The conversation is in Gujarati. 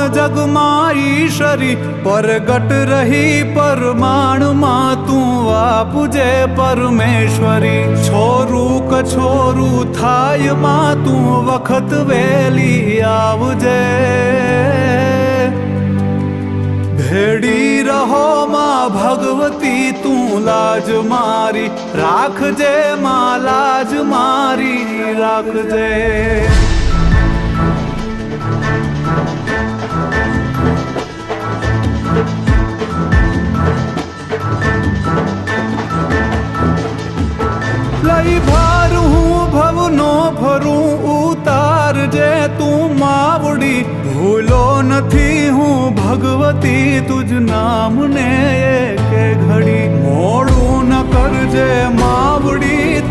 જગમાં ઈશ્વરી પરગટ રહી પરમાણમાં તું આપજે પરમેશ્વરી છોરું કછોરું થાય માં તું વખત વેલી આવજે ભેડી રહો માં ભગવતી તું લાજ મારી રાખજે માં લાજ મારી રાખજે લઈ ભાર હું ભવનો ભરું ઉતારજે તું માવડી ભૂલો નથી હું ભગવતી તુજ નામને એક ઘડી મોડું ન કરજે માવડી